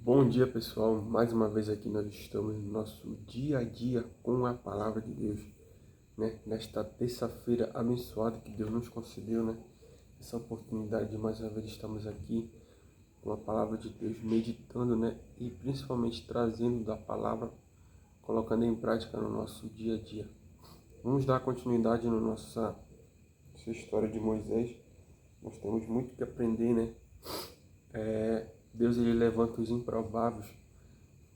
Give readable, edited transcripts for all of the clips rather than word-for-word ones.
Bom dia, pessoal. Mais uma vez aqui nós estamos no nosso dia a dia com a palavra de Deus, né? Nesta terça-feira abençoada que Deus nos concedeu, né? Essa oportunidade de mais uma vez estamos aqui com a palavra de Deus, meditando, né? E principalmente trazendo da palavra, colocando em prática no nosso dia a dia. Vamos dar continuidade na nossa história de Moisés. Nós temos muito que aprender, né? Deus ele levanta os improváveis.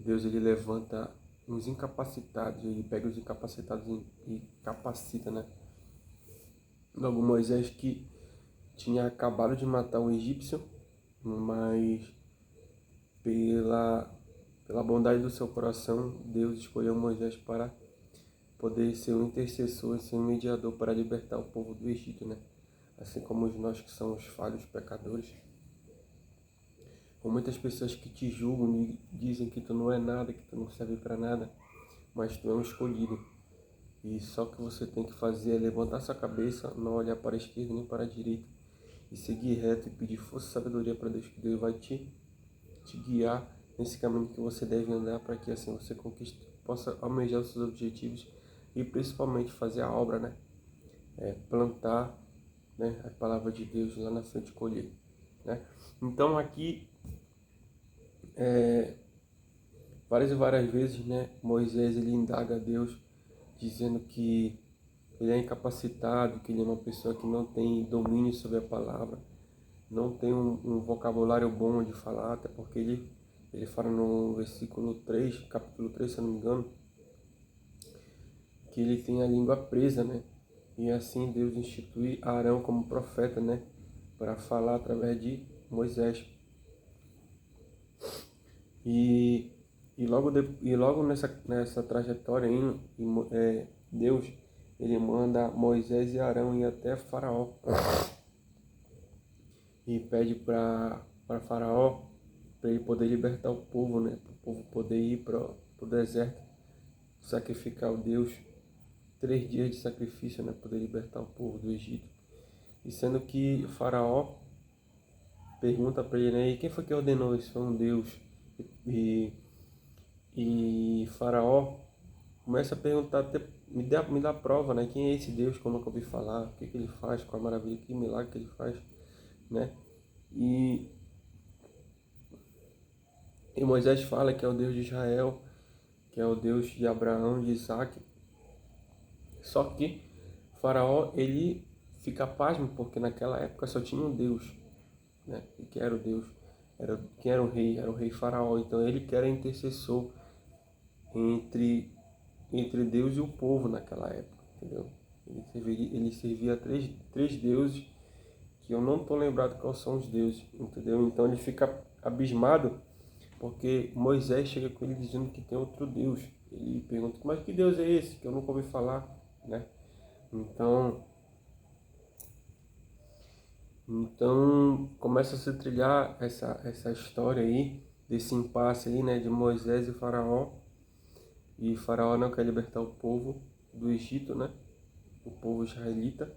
Deus ele levanta os incapacitados, ele pega os incapacitados e capacita, né? Logo Moisés que tinha acabado de matar um egípcio, mas pela, pela bondade do seu coração, Deus escolheu Moisés para poder ser um intercessor, ser um mediador para libertar o povo do Egito, né? Assim como nós que somos falhos pecadores. Com muitas pessoas que te julgam e dizem que tu não é nada, que tu não serve para nada, mas tu é um escolhido. E só o que você tem que fazer é levantar sua cabeça, não olhar para a esquerda nem para a direita, e seguir reto e pedir força e sabedoria para Deus, que Deus vai te guiar nesse caminho que você deve andar, para que assim você conquiste, possa almejar os seus objetivos e principalmente fazer a obra, né? Plantar, né? A palavra de Deus lá na frente colher, né? Então aqui, várias e várias vezes, né? Moisés ele indaga a Deus, dizendo que ele é incapacitado, que ele é uma pessoa que não tem domínio sobre a palavra, não tem um vocabulário bom de falar, até porque ele fala no versículo 3, capítulo 3, se eu não me engano, que ele tem a língua presa, né? E assim Deus institui Arão como profeta, né? Para falar através de Moisés. E, e logo nessa trajetória aí, Deus ele manda Moisés e Arão ir até Faraó e pede para Faraó para ele poder libertar o povo, né? Para o povo poder ir para o deserto, sacrificar o Deus, 3 dias de sacrifício, né? Poder libertar o povo do Egito. E sendo que Faraó pergunta para ele, né? E quem foi que ordenou isso? Foi um Deus. E, e Faraó começa a perguntar, me dá prova, né? Quem é esse Deus que eu nunca ouvi falar? O que ele faz? Qual a maravilha, que milagre que ele faz, né? E E Moisés fala que é o Deus de Israel, que é o Deus de Abraão, de Isaac. Só que Faraó, ele fica pasmo, porque naquela época só tinha um Deus, né? E que era o Deus, quem era o rei? Era o rei Faraó. Então ele que era intercessor entre Deus e o povo naquela época, entendeu? Ele servia a três deuses, que eu não estou lembrado quais são os deuses, entendeu? Então ele fica abismado, porque Moisés chega com ele dizendo que tem outro Deus. Ele pergunta, mas que Deus é esse? Que eu nunca ouvi falar, né? Então, então começa a se trilhar essa história aí, desse impasse aí, né? De Moisés e Faraó. E Faraó não quer libertar o povo do Egito, né? O povo israelita.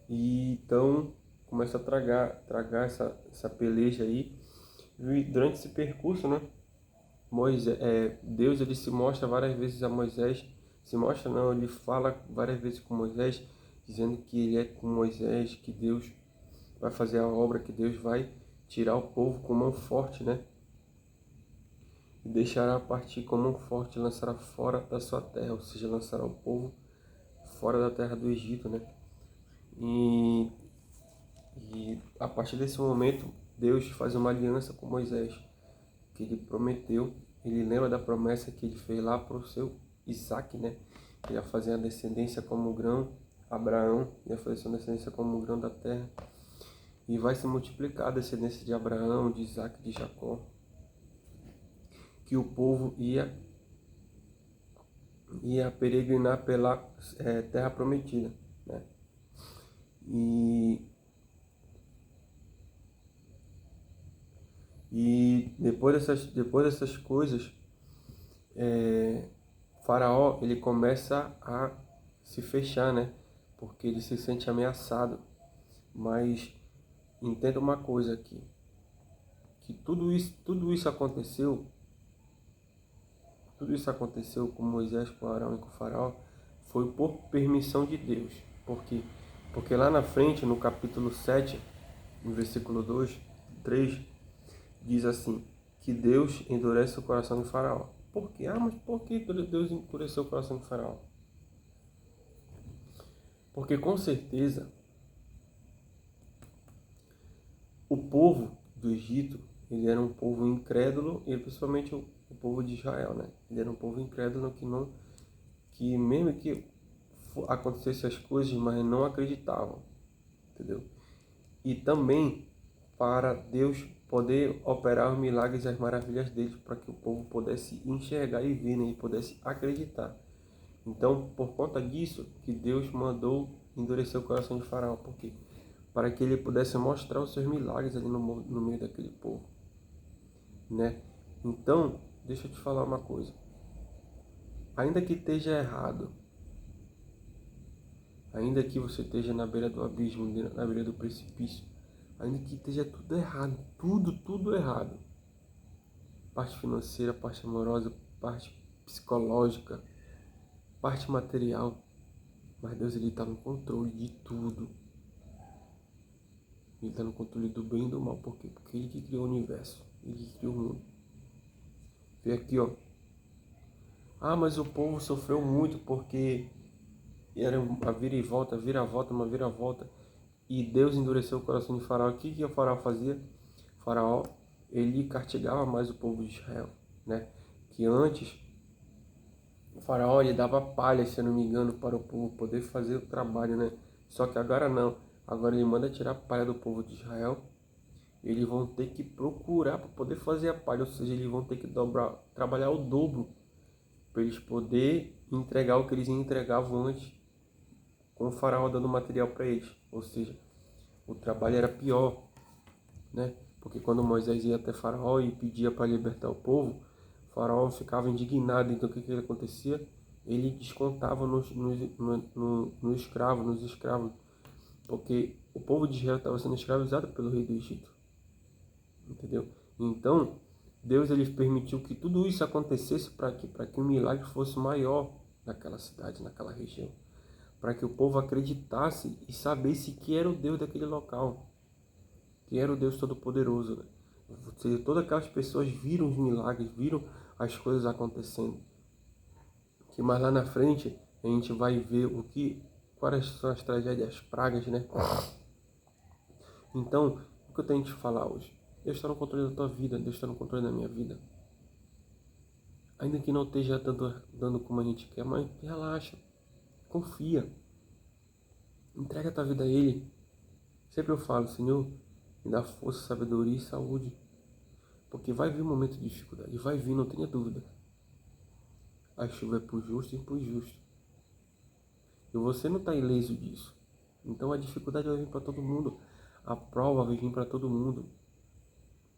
E então começa a tragar essa peleja aí. E durante esse percurso, né? Deus ele se mostra várias vezes a Moisés, se mostra não, ele fala várias vezes com Moisés, dizendo que ele é com Moisés, que Deus vai fazer a obra, que Deus vai tirar o povo com mão forte, né? E deixará partir com mão forte, e lançará fora da sua terra, ou seja, lançará o povo fora da terra do Egito, né? E, e a partir desse momento, Deus faz uma aliança com Moisés, que ele prometeu, ele lembra da promessa que ele fez lá para o seu Isaac, né? Ele ia fazer a descendência como o grão, Abraão ia fazer sua descendência como o grão da terra. E vai se multiplicar a descendência de Abraão, de Isaac, de Jacó. Que o povo ia peregrinar pela terra prometida, né? E, e depois dessas coisas, Faraó ele começa a se fechar, né? Porque ele se sente ameaçado. Mas entenda uma coisa aqui, que tudo isso aconteceu com Moisés, com Arão e com o faraó, foi por permissão de Deus. Por quê? Porque lá na frente, no capítulo 7, no versículo 2, 3, diz assim, que Deus endurece o coração de faraó. Por quê? Mas por que Deus endureceu o coração de faraó? Porque com certeza o povo do Egito, ele era um povo incrédulo, e principalmente o povo de Israel, né? Ele era um povo incrédulo que mesmo que acontecesse as coisas, mas não acreditavam, entendeu? E também para Deus poder operar os milagres e as maravilhas dele, para que o povo pudesse enxergar e ver, né? E pudesse acreditar. Então, por conta disso, que Deus mandou endurecer o coração de Faraó, por quê? Para que ele pudesse mostrar os seus milagres ali no meio daquele povo, né? Então, deixa eu te falar uma coisa. Ainda que esteja errado, ainda que você esteja na beira do abismo, na beira do precipício, ainda que esteja tudo errado, tudo errado, parte financeira, parte amorosa, parte psicológica, parte material, mas Deus, ele está no controle de tudo. Ele está no controle do bem e do mal. Por quê? Porque ele que criou o universo, ele que criou o mundo. Vê aqui, ó. Mas o povo sofreu muito porque era uma vira-volta, uma vira-volta. E Deus endureceu o coração de Faraó. O que o Faraó fazia? O Faraó, ele castigava mais o povo de Israel, né? Que antes, o Faraó, ele dava palha, se eu não me engano, para o povo poder fazer o trabalho, né? Só que agora não. Agora ele manda tirar a palha do povo de Israel. Eles vão ter que procurar para poder fazer a palha, ou seja, eles vão ter que trabalhar o dobro para eles poderem entregar o que eles entregavam antes, com o faraó dando material para eles. Ou seja, o trabalho era pior, né? Porque quando Moisés ia até Faraó e pedia para libertar o povo, o faraó ficava indignado. Então o que acontecia? Ele descontava nos escravos, porque o povo de Israel estava sendo escravizado pelo rei do Egito. Entendeu? Então, Deus, ele permitiu que tudo isso acontecesse para que o milagre fosse maior naquela cidade, naquela região. Para que o povo acreditasse e sabesse que era o Deus daquele local, que era o Deus Todo-Poderoso, né? Ou seja, todas aquelas pessoas viram os milagres, viram as coisas acontecendo. Que mais lá na frente a gente vai ver quais são as tragédias, as pragas, né? Então, o que eu tenho que te falar hoje? Deus está no controle da tua vida, Deus está no controle da minha vida. Ainda que não esteja dando como a gente quer, mas relaxa, confia, entrega a tua vida a Ele. Sempre eu falo, Senhor, me dá força, sabedoria e saúde, porque vai vir um momento de dificuldade, vai vir, não tenha dúvida. A chuva é para o justo e para o injusto. E você não está ileso disso. Então a dificuldade vai vir para todo mundo, a prova vai vir para todo mundo.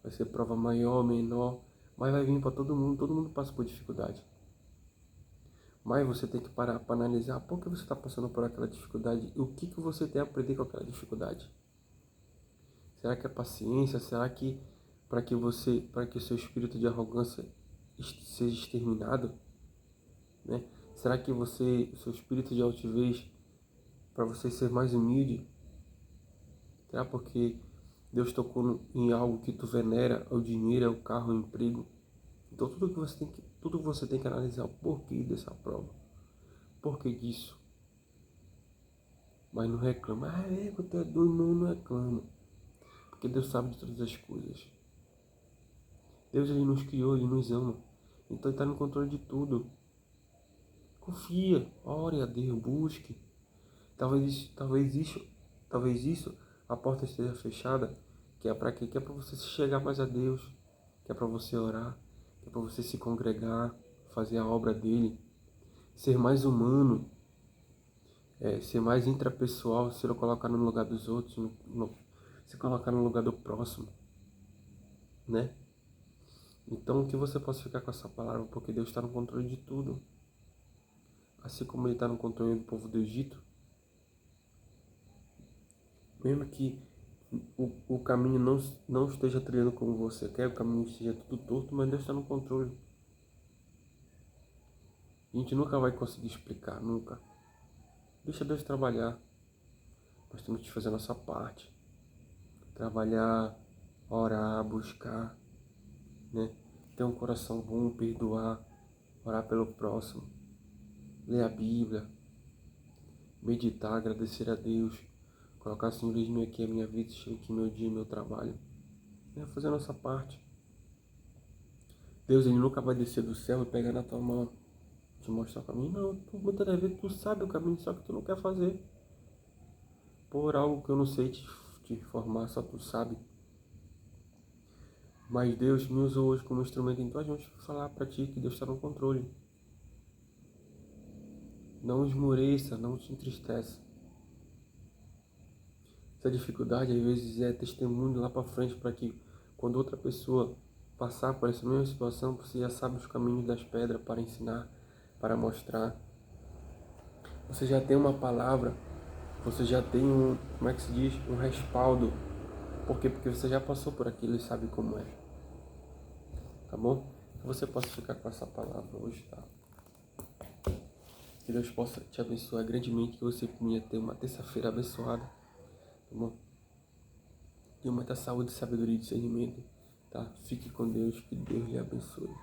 Vai ser prova maior, menor, mas vai vir para todo mundo passa por dificuldade. Mas você tem que parar para analisar por que você está passando por aquela dificuldade e o que você tem a aprender com aquela dificuldade. Será que é paciência? Será que para que o seu espírito de arrogância seja exterminado? Né? Será que o seu espírito de altivez, para você ser mais humilde? Será porque Deus tocou em algo que tu venera, é o dinheiro, é o carro, é o emprego? Então tudo que você tem que analisar o porquê dessa prova. Porquê disso? Mas não reclama. Tu é doido, não reclama. Porque Deus sabe de todas as coisas. Deus, ele nos criou, ele nos ama. Então ele está no controle de tudo. Confia, ore a Deus, busque. Talvez isso, a porta esteja fechada, que é para quê? Que é para você chegar mais a Deus, que é para você orar, que é para você se congregar, fazer a obra dele, ser mais humano, ser mais intrapessoal, se colocar no lugar dos outros, se colocar no lugar do próximo, né? Então que você possa ficar com essa palavra, porque Deus está no controle de tudo. Assim como ele está no controle do povo do Egito, mesmo que o caminho não esteja trilhando como você quer, o caminho esteja tudo torto, mas Deus está no controle. A gente nunca vai conseguir explicar, nunca. Deixa Deus trabalhar. Nós temos que fazer a nossa parte. Trabalhar, orar, buscar, né? Ter um coração bom, perdoar, orar pelo próximo, ler a Bíblia, meditar, agradecer a Deus, colocar Senhor, eis-me aqui a minha vida, chega aqui meu dia, meu trabalho. É fazer a nossa parte. Deus, Ele nunca vai descer do céu e pegar na tua mão, te mostrar o caminho. Não, muitas das vezes tu sabe o caminho, só que tu não quer fazer. Por algo que eu não sei te informar, só tu sabe. Mas Deus me usou hoje como instrumento em tuas mãos para falar para ti que Deus está no controle. Não esmoreça, não te entristeça. Essa dificuldade às vezes é testemunho lá para frente para que quando outra pessoa passar por essa mesma situação, você já sabe os caminhos das pedras para ensinar, para mostrar. Você já tem uma palavra, você já tem como é que se diz? Um respaldo. Por quê? Porque você já passou por aquilo e sabe como é. Tá bom? Que você possa ficar com essa palavra hoje, tá? Que Deus possa te abençoar grandemente, que você venha ter uma terça-feira abençoada, tá bom? E muita saúde, sabedoria e discernimento, tá? Fique com Deus, que Deus lhe abençoe.